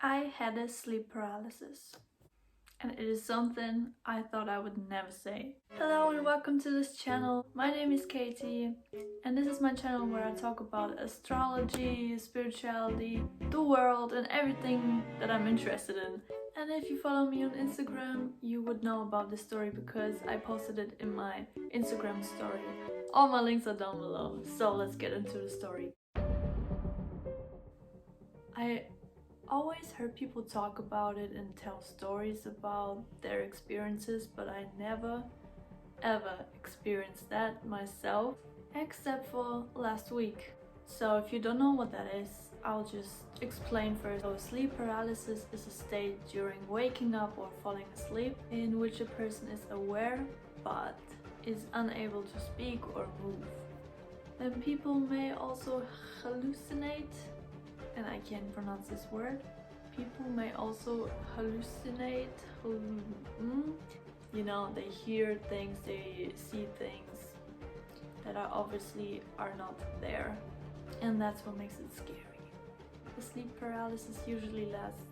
I had a sleep paralysis, and it is something I thought I would never say. Hello and welcome to this channel. My name is Katie, and this is my channel where I talk about astrology, spirituality, the world, and everything that I'm interested in. And if you follow me on Instagram, you would know about this story because I posted it in my Instagram story. All my links are down below, so let's get into the story. I always heard people talk about it and tell stories about their experiences, but I never ever experienced that myself, except for last week. So if you don't know what that is, I'll just explain first. So sleep paralysis is a state during waking up or falling asleep in which a person is aware but is unable to speak or move. And people may also hallucinate, and I can't pronounce this word. People may also hallucinate. You know, they hear things, they see things that are obviously not there. And that's what makes it scary. The sleep paralysis usually lasts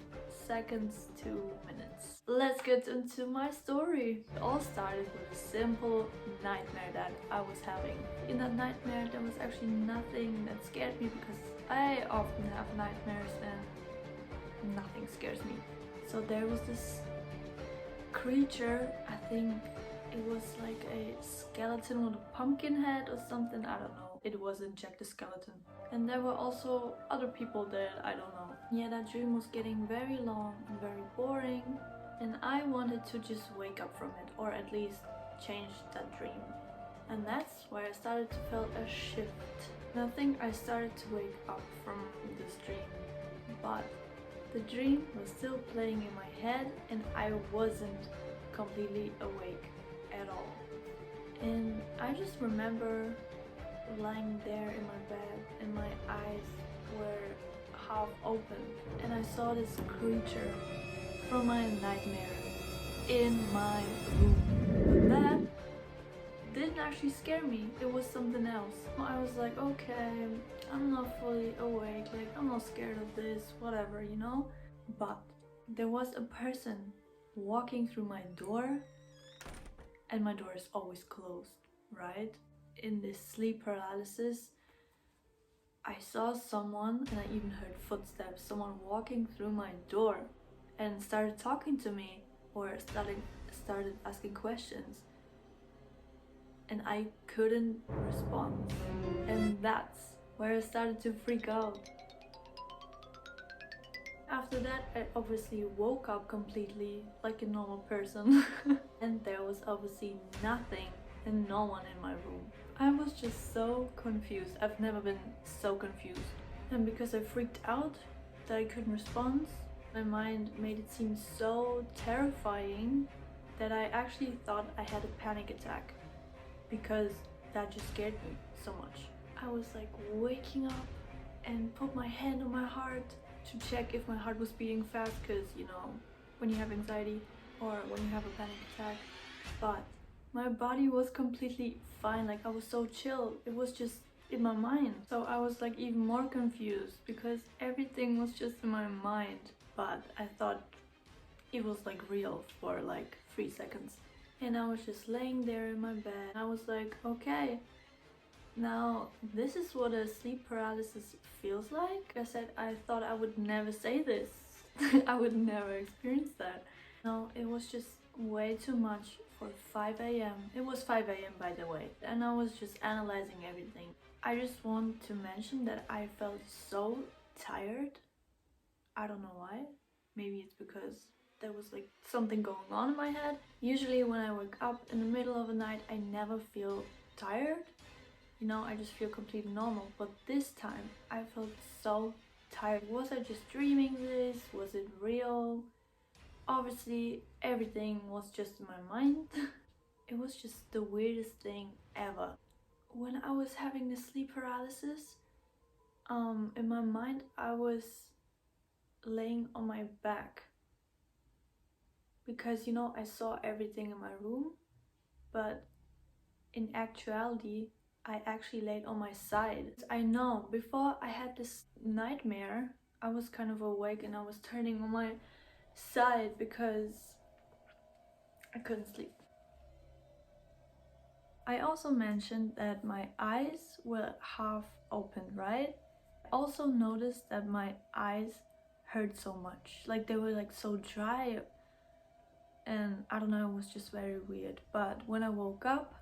seconds to minutes. Let's get into my story. It all started with a simple nightmare that I was having. In that nightmare there was actually nothing that scared me because I often have nightmares and nothing scares me. So there was this creature, I think it was like a skeleton with a pumpkin head or something, I don't know. It wasn't Jack the Skeleton. And there were also other people there, I don't know. Yeah, that dream was getting very long and very boring, and I wanted to just wake up from it, or at least change that dream. And that's where I started to feel a shift. And I think I started to wake up from this dream, but the dream was still playing in my head and I wasn't completely awake at all. And I just remember lying there in my bed and my eyes were half open and I saw this creature from my nightmare in my room. But that didn't actually scare me, it was something else. I was like, okay, I'm not fully awake, like I'm not scared of this, whatever, you know? But there was a person walking through my door, and my door is always closed, right? In this sleep paralysis, I saw someone, and I even heard footsteps, someone walking through my door and started talking to me or started asking questions. And I couldn't respond. And that's where I started to freak out. After that, I obviously woke up completely like a normal person. And there was obviously nothing and no one in my room. I was just so confused. I've never been so confused. And because I freaked out that I couldn't respond, my mind made it seem so terrifying that I actually thought I had a panic attack, because that just scared me so much. I was like waking up and put my hand on my heart to check if my heart was beating fast, because you know, when you have anxiety or when you have a panic attack. But my body was completely fine, like I was so chill, it was just in my mind. So I was like even more confused because everything was just in my mind. But I thought it was like real for like 3 seconds. And I was just laying there in my bed. I was like, okay, now this is what a sleep paralysis feels like. I said I thought I would never say this. I would never experience that. No, it was just way too much for 5 a.m. It was 5 a.m. by the way. And I was just analyzing everything. I just want to mention that I felt so tired. I don't know why. Maybe it's because there was like something going on in my head. Usually when I wake up in the middle of the night, I never feel tired. You know, I just feel completely normal. But this time I felt so tired. Was I just dreaming this? Was it real? Obviously everything was just in my mind. It was just the weirdest thing ever. When I was having the sleep paralysis, in my mind I was laying on my back, because you know, I saw everything in my room, but in actuality I actually laid on my side. I know before I had this nightmare I was kind of awake and I was turning on my side because I couldn't sleep. I also mentioned that my eyes were half open, right? I also noticed that my eyes hurt so much. Like they were like so dry, and I don't know, it was just very weird. But when I woke up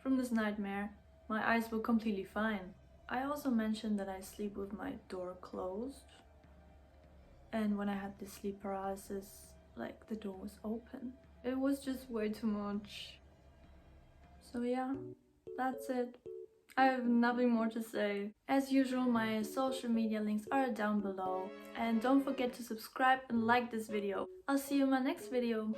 from this nightmare, my eyes were completely fine. I also mentioned that I sleep with my door closed, and when I had this sleep paralysis, like the door was open. It was just way too much. So yeah, that's it. I have nothing more to say. As usual, my social media links are down below. And don't forget to subscribe and like this video. I'll see you in my next video.